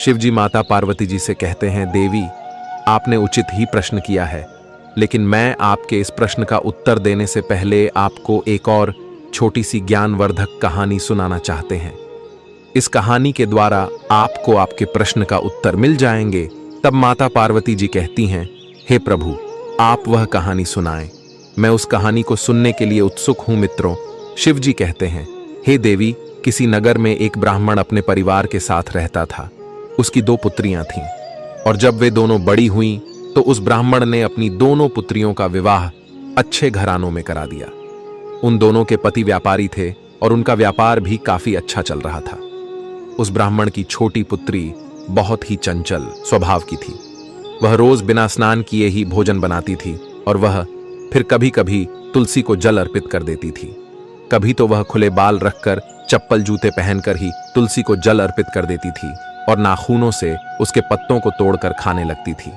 शिवजी माता पार्वती जी से कहते हैं, देवी, आपने उचित ही प्रश्न किया है, लेकिन मैं आपके इस प्रश्न का उत्तर देने से पहले आपको एक और छोटी सी ज्ञानवर्धक कहानी सुनाना चाहते हैं। इस कहानी के द्वारा आपको आपके प्रश्न का उत्तर मिल जाएंगे। तब माता पार्वती जी कहती हैं, हे प्रभु, आप वह कहानी सुनाएं, मैं उस कहानी को सुनने के लिए उत्सुक हूं मित्रों। शिव जी कहते हैं, हे देवी, किसी नगर में एक ब्राह्मण अपने परिवार के साथ रहता था। उसकी 2 पुत्रियां थीं, और जब वे दोनों बड़ी हुईं तो उस ब्राह्मण ने अपनी दोनों पुत्रियों का विवाह अच्छे घरानों में करा दिया। उन दोनों के पति व्यापारी थे और उनका व्यापार भी काफी अच्छा चल रहा था। उस ब्राह्मण की छोटी पुत्री बहुत ही चंचल स्वभाव की थी। वह रोज बिना स्नान किए ही भोजन बनाती थी और वह फिर कभी कभी तुलसी को जल अर्पित कर देती थी। कभी तो वह खुले बाल रखकर चप्पल जूते पहनकर ही तुलसी को जल अर्पित कर देती थी और नाखूनों से उसके पत्तों को तोड़कर खाने लगती थी।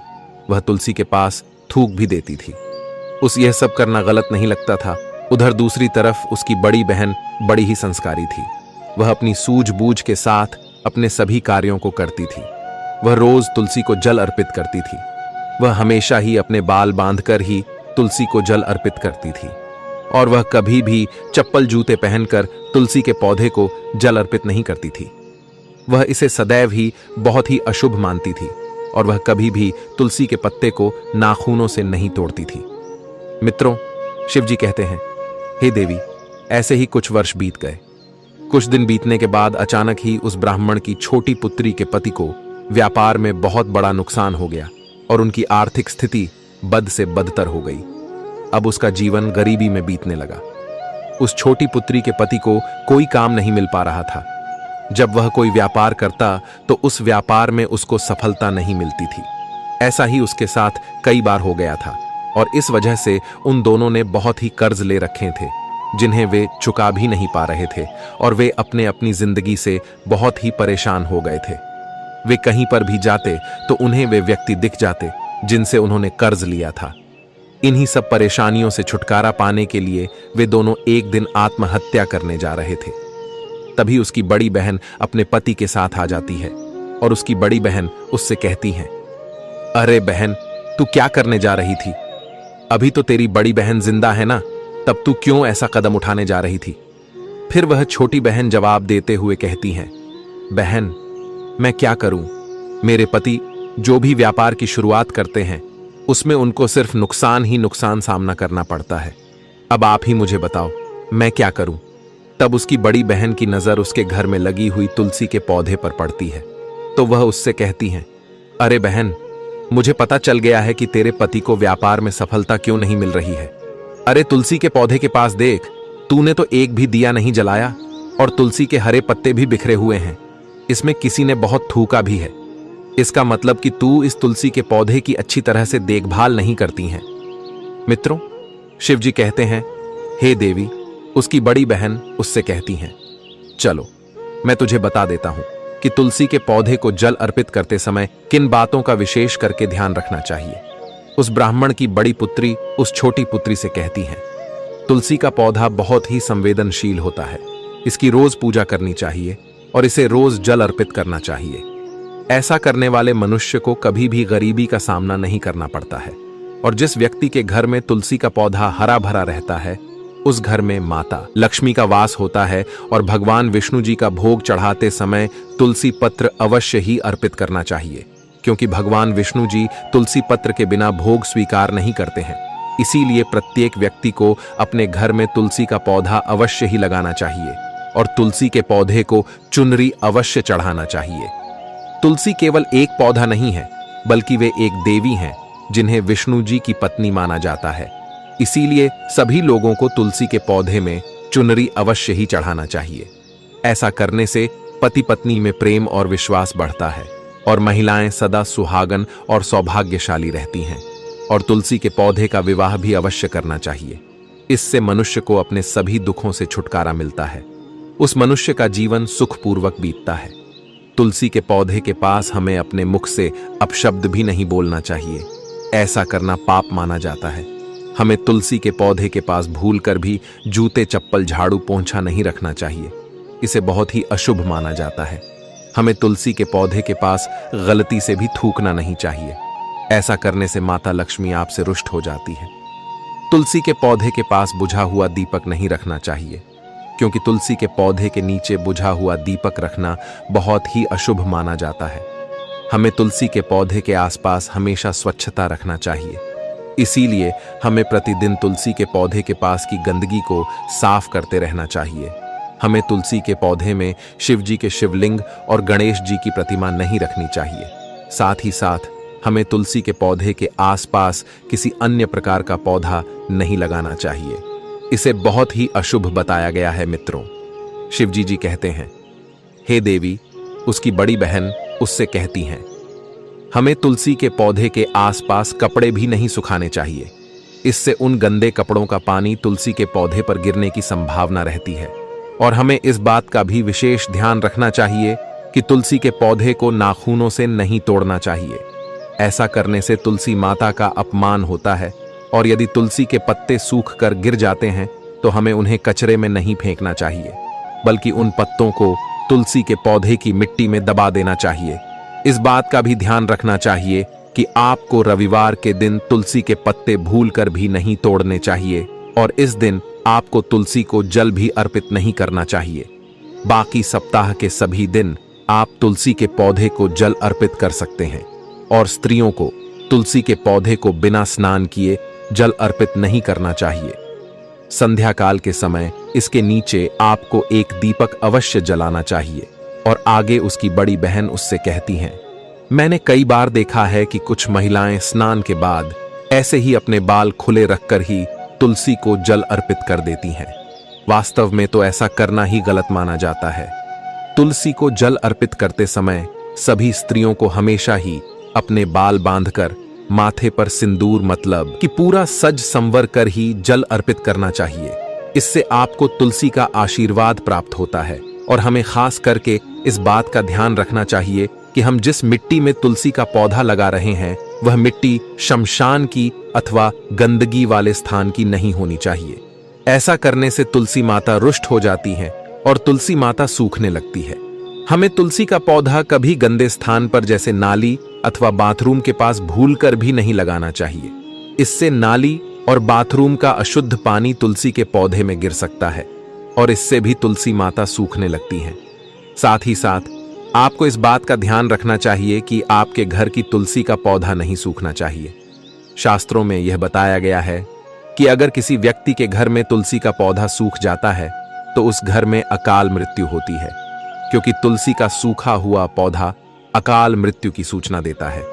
वह तुलसी के पास थूक भी देती थी। उस यह सब करना गलत नहीं लगता था। उधर दूसरी तरफ उसकी बड़ी बहन बड़ी ही संस्कारी थी। वह अपनी सूझबूझ के साथ अपने सभी कार्यों को करती थी। वह रोज तुलसी को जल अर्पित करती थी। वह हमेशा ही अपने बाल बांधकर ही तुलसी को जल अर्पित करती थी और वह कभी भी चप्पल जूते पहनकर तुलसी के पौधे को जल अर्पित नहीं करती थी। वह इसे सदैव ही बहुत ही अशुभ मानती थी और वह कभी भी तुलसी के पत्ते को नाखूनों से नहीं तोड़ती थी। मित्रों, शिव जी कहते हैं, हे देवी, ऐसे ही कुछ वर्ष बीत गए। कुछ दिन बीतने के बाद अचानक ही उस ब्राह्मण की छोटी पुत्री के पति को व्यापार में बहुत बड़ा नुकसान हो गया और उनकी आर्थिक स्थिति बद से बदतर हो गई। अब उसका जीवन गरीबी में बीतने लगा। उस छोटी पुत्री के पति को कोई काम नहीं मिल पा रहा था। जब वह कोई व्यापार करता तो उस व्यापार में उसको सफलता नहीं मिलती थी। ऐसा ही उसके साथ कई बार हो गया था और इस वजह से उन दोनों ने बहुत ही कर्ज ले रखे थे, जिन्हें वे चुका भी नहीं पा रहे थे और वे अपनी जिंदगी से बहुत ही परेशान हो गए थे। वे कहीं पर भी जाते तो उन्हें वे व्यक्ति दिख जाते जिनसे उन्होंने कर्ज लिया था। इन्हीं सब परेशानियों से छुटकारा पाने के लिए वे दोनों एक दिन आत्महत्या करने जा रहे थे। तभी उसकी बड़ी बहन अपने पति के साथ आ जाती है और उसकी बड़ी बहन उससे कहती है, अरे बहन, तू क्या करने जा रही थी? अभी तो तेरी बड़ी बहन जिंदा है ना, तब तू क्यों ऐसा कदम उठाने जा रही थी? फिर वह छोटी बहन जवाब देते हुए कहती है, बहन, मैं क्या करूं? मेरे पति जो भी व्यापार की शुरुआत करते हैं उसमें उनको सिर्फ नुकसान ही नुकसान सामना करना पड़ता है। अब आप ही मुझे बताओ, मैं क्या करूं? तब उसकी बड़ी बहन की नजर उसके घर में लगी हुई तुलसी के पौधे पर पड़ती है तो वह उससे कहती है, अरे बहन, मुझे पता चल गया है कि तेरे पति को व्यापार में सफलता क्यों नहीं मिल रही है। अरे तुलसी के पौधे के पास देख, तूने तो एक भी दिया नहीं जलाया और तुलसी के हरे पत्ते भी बिखरे हुए हैं। इसमें किसी ने बहुत थूका भी है। इसका मतलब कि तू इस तुलसी के पौधे की अच्छी तरह से देखभाल नहीं करती हैं। मित्रों, शिव जी कहते हैं, हे देवी, उसकी बड़ी बहन उससे कहती हैं, चलो मैं तुझे बता देता हूं कि तुलसी के पौधे को जल अर्पित करते समय किन बातों का विशेष करके ध्यान रखना चाहिए। उस ब्राह्मण की बड़ी पुत्री उस छोटी पुत्री से कहती है, तुलसी का पौधा बहुत ही संवेदनशील होता है। इसकी रोज पूजा करनी चाहिए और इसे रोज जल अर्पित करना चाहिए। ऐसा करने वाले मनुष्य को कभी भी गरीबी का सामना नहीं करना पड़ता है और जिस व्यक्ति के घर में तुलसी का पौधा हरा भरा रहता है उस घर में माता लक्ष्मी का वास होता है और भगवान विष्णु जी का भोग चढ़ाते समय तुलसी पत्र अवश्य ही अर्पित करना चाहिए, क्योंकि भगवान विष्णु जी तुलसी पत्र के बिना भोग स्वीकार नहीं करते हैं। इसीलिए प्रत्येक व्यक्ति को अपने घर में तुलसी का पौधा अवश्य ही लगाना चाहिए और तुलसी के पौधे को चुनरी अवश्य चढ़ाना चाहिए। तुलसी केवल एक पौधा नहीं है, बल्कि वे एक देवी हैं जिन्हें विष्णु जी की पत्नी माना जाता है। इसीलिए सभी लोगों को तुलसी के पौधे में चुनरी अवश्य ही चढ़ाना चाहिए। ऐसा करने से पति पत्नी में प्रेम और विश्वास बढ़ता है और महिलाएं सदा सुहागन और सौभाग्यशाली रहती हैं। और तुलसी के पौधे का विवाह भी अवश्य करना चाहिए। इससे मनुष्य को अपने सभी दुखों से छुटकारा मिलता है। उस मनुष्य का जीवन सुखपूर्वक बीतता है। तुलसी के पौधे के पास हमें अपने मुख से अपशब्द भी नहीं बोलना चाहिए। ऐसा करना पाप माना जाता है। हमें तुलसी के पौधे के पास भूलकर भी जूते चप्पल झाड़ू पोंछा नहीं रखना चाहिए। इसे बहुत ही अशुभ माना जाता है। हमें तुलसी के पौधे के पास गलती से भी थूकना नहीं चाहिए। ऐसा करने से माता लक्ष्मी आपसे रुष्ट हो जाती है। तुलसी के पौधे के पास बुझा हुआ दीपक नहीं रखना चाहिए, क्योंकि तुलसी के पौधे के नीचे बुझा हुआ दीपक रखना बहुत ही अशुभ माना जाता है। हमें तुलसी के पौधे के आसपास हमेशा स्वच्छता रखना चाहिए। इसीलिए हमें प्रतिदिन तुलसी के पौधे के पास की गंदगी को साफ करते रहना चाहिए। हमें तुलसी के पौधे में शिव जी के शिवलिंग और गणेश जी की प्रतिमा नहीं रखनी चाहिए। साथ ही साथ हमें तुलसी के पौधे के आसपास किसी अन्य प्रकार का पौधा नहीं लगाना चाहिए। इसे बहुत ही अशुभ बताया गया है मित्रों। शिवजी जी कहते हैं, हे देवी, उसकी बड़ी बहन उससे कहती हैं, हमें तुलसी के पौधे के आसपास कपड़े भी नहीं सुखाने चाहिए। इससे उन गंदे कपड़ों का पानी तुलसी के पौधे पर गिरने की संभावना रहती है। और हमें इस बात का भी विशेष ध्यान रखना चाहिए कि तुलसी के पौधे को नाखूनों से नहीं तोड़ना चाहिए। ऐसा करने से तुलसी माता का अपमान होता है। और यदि तुलसी के पत्ते सूख कर गिर जाते हैं तो हमें उन्हें कचरे में नहीं फेंकना चाहिए, बल्कि उन पत्तों को तुलसी के पौधे की मिट्टी में दबा देना चाहिए। इस बात का भी ध्यान रखना चाहिए कि आपको रविवार के दिन तुलसी के पत्ते भूलकर भी नहीं तोड़ने चाहिए, और इस दिन आपको तुलसी को जल भी अर्पित नहीं करना चाहिए। बाकी सप्ताह के सभी दिन आप तुलसी के पौधे को जल अर्पित कर सकते हैं, और स्त्रियों को तुलसी के पौधे को बिना स्नान किए जल अर्पित नहीं करना चाहिए। संध्या काल के समय इसके नीचे आपको एक दीपक अवश्य जलाना चाहिए। और आगे उसकी बड़ी बहन उससे कहती हैं, मैंने कई बार देखा है कि कुछ महिलाएं स्नान के बाद ऐसे ही अपने बाल खुले रखकर ही तुलसी को जल अर्पित कर देती हैं। वास्तव में तो ऐसा करना ही गलत माना जाता है। तुलसी को जल अर्पित करते समय सभी स्त्रियों को हमेशा ही अपने बाल बांधकर माथे पर सिंदूर मतलब कि पूरा सज संवर कर ही जल अर्पित करना चाहिए। इससे आपको तुलसी का आशीर्वाद प्राप्त होता है। और हमें खास करके इस बात का ध्यान रखना चाहिए कि हम जिस मिट्टी में तुलसी का पौधा लगा रहे हैं वह मिट्टी शमशान की अथवा गंदगी वाले स्थान की नहीं होनी चाहिए। ऐसा करने से तुलसी माता रुष्ट हो जाती हैं और तुलसी माता सूखने लगती है। हमें तुलसी का पौधा कभी गंदे स्थान पर जैसे नाली अथवा बाथरूम के पास भूलकर भी नहीं लगाना चाहिए। इससे नाली और बाथरूम का अशुद्ध पानी तुलसी के पौधे में गिर सकता है और इससे भी तुलसी माता सूखने लगती हैं। साथ ही साथ आपको इस बात का ध्यान रखना चाहिए कि आपके घर की तुलसी का पौधा नहीं सूखना चाहिए। शास्त्रों में यह बताया गया है कि अगर किसी व्यक्ति के घर में तुलसी का पौधा सूख जाता है तो उस घर में अकाल मृत्यु होती है, क्योंकि तुलसी का सूखा हुआ पौधा अकाल मृत्यु की सूचना देता है।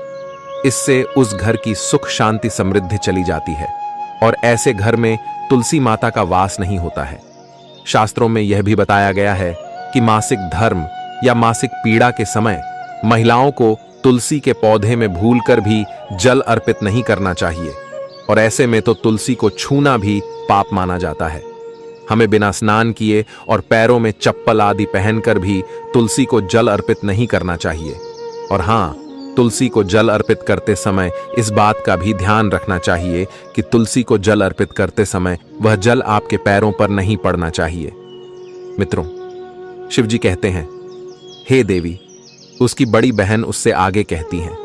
इससे उस घर की सुख शांति समृद्धि चली जाती है और ऐसे घर में तुलसी माता का वास नहीं होता है। शास्त्रों में यह भी बताया गया है कि मासिक धर्म या मासिक पीड़ा के समय महिलाओं को तुलसी के पौधे में भूलकर भी जल अर्पित नहीं करना चाहिए, और ऐसे में तो तुलसी को छूना भी पाप माना जाता है। हमें बिना स्नान किए और पैरों में चप्पल आदि पहनकर भी तुलसी को जल अर्पित नहीं करना चाहिए। और हाँ, तुलसी को जल अर्पित करते समय इस बात का भी ध्यान रखना चाहिए कि तुलसी को जल अर्पित करते समय वह जल आपके पैरों पर नहीं पड़ना चाहिए। मित्रों, शिवजी कहते हैं, हे देवी, उसकी बड़ी बहन उससे आगे कहती हैं,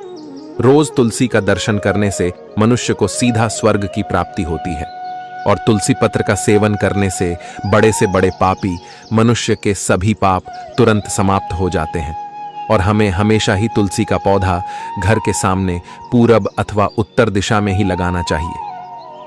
रोज तुलसी का दर्शन करने से मनुष्य को सीधा स्वर्ग की प्राप्ति होती है, और तुलसी पत्र का सेवन करने से बड़े पापी मनुष्य के सभी पाप तुरंत समाप्त हो जाते हैं। और हमें हमेशा ही तुलसी का पौधा घर के सामने पूरब अथवा उत्तर दिशा में ही लगाना चाहिए।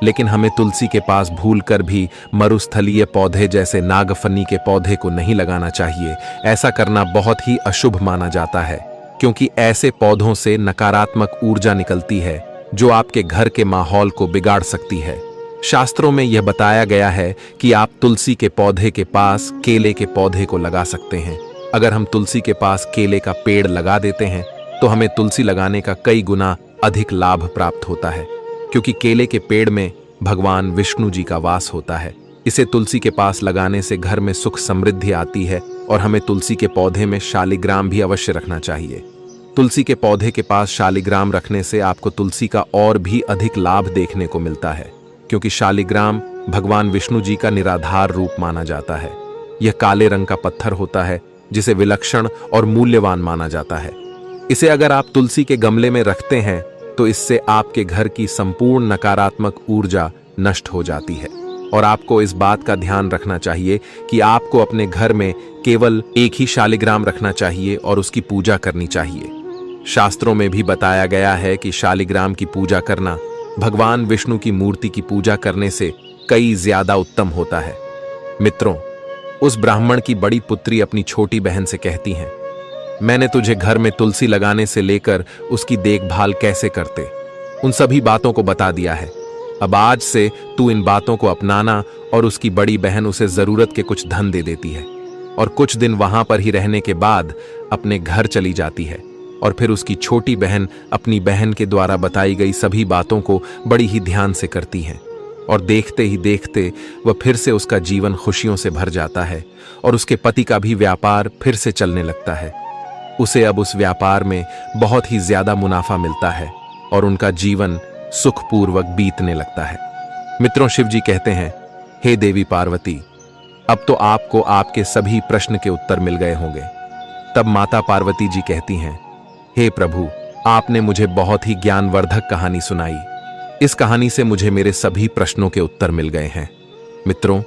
लेकिन हमें तुलसी के पास भूलकर भी मरुस्थलीय पौधे जैसे नागफनी के पौधे को नहीं लगाना चाहिए। ऐसा करना बहुत ही अशुभ माना जाता है, क्योंकि ऐसे पौधों से नकारात्मक ऊर्जा निकलती है जो आपके घर के माहौल को बिगाड़ सकती है। शास्त्रों में यह बताया गया है कि आप तुलसी के पौधे के पास केले के पौधे को लगा सकते हैं। अगर हम तुलसी के पास केले का पेड़ लगा देते हैं तो हमें तुलसी लगाने का कई गुना अधिक लाभ प्राप्त होता है, क्योंकि केले के पेड़ में भगवान विष्णु जी का वास होता है। इसे तुलसी के पास लगाने से घर में सुख समृद्धि आती है। और हमें तुलसी के पौधे में शालिग्राम भी अवश्य रखना चाहिए। तुलसी के पौधे के पास शालिग्राम रखने से आपको तुलसी का और भी अधिक लाभ देखने को मिलता है, क्योंकि शालिग्राम भगवान विष्णु जी का निराधार रूप माना जाता है। यह काले रंग का पत्थर होता है जिसे विलक्षण और मूल्यवान माना जाता है। इसे अगर आप तुलसी के गमले में रखते हैं तो इससे आपके घर की संपूर्ण नकारात्मक ऊर्जा नष्ट हो जाती है। और आपको इस बात का ध्यान रखना चाहिए कि आपको अपने घर में केवल एक ही शालिग्राम रखना चाहिए और उसकी पूजा करनी चाहिए। शास्त्रों में भी बताया गया है कि शालिग्राम की पूजा करना भगवान विष्णु की मूर्ति की पूजा करने से कई ज्यादा उत्तम होता है। मित्रों, उस ब्राह्मण की बड़ी पुत्री अपनी छोटी बहन से कहती हैं, मैंने तुझे घर में तुलसी लगाने से लेकर उसकी देखभाल कैसे करते उन सभी बातों को बता दिया है। अब आज से तू इन बातों को अपनाना। और उसकी बड़ी बहन उसे जरूरत के कुछ धन दे देती है और कुछ दिन वहां पर ही रहने के बाद अपने घर चली जाती है। और फिर उसकी छोटी बहन अपनी बहन के द्वारा बताई गई सभी बातों को बड़ी ही ध्यान से करती है। और देखते ही देखते वह फिर से उसका जीवन खुशियों से भर जाता है और उसके पति का भी व्यापार फिर से चलने लगता है। उसे अब उस व्यापार में बहुत ही ज्यादा मुनाफा मिलता है और उनका जीवन सुखपूर्वक बीतने लगता है। मित्रों, शिव जी कहते हैं, हे देवी पार्वती, अब तो आपको आपके सभी प्रश्न के उत्तर मिल गए होंगे। तब माता पार्वती जी कहती हैं, हे प्रभु, आपने मुझे बहुत ही ज्ञानवर्धक कहानी सुनाई। इस कहानी से मुझे मेरे सभी प्रश्नों के उत्तर मिल गए हैं। मित्रों,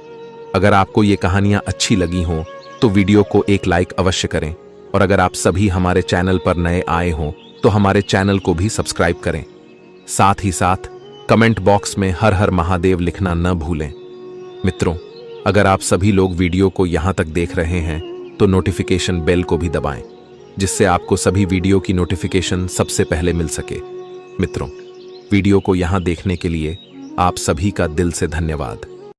अगर आपको ये कहानियां अच्छी लगी हों तो वीडियो को एक लाइक अवश्य करें। और अगर आप सभी हमारे चैनल पर नए आए हों तो हमारे चैनल को भी सब्सक्राइब करें। साथ ही साथ कमेंट बॉक्स में हर हर महादेव लिखना न भूलें। मित्रों, अगर आप सभी लोग वीडियो को यहां तक देख रहे हैं तो नोटिफिकेशन बेल को भी दबाएं, जिससे आपको सभी वीडियो की नोटिफिकेशन सबसे पहले मिल सके। मित्रों, वीडियो को यहां देखने के लिए आप सभी का दिल से धन्यवाद।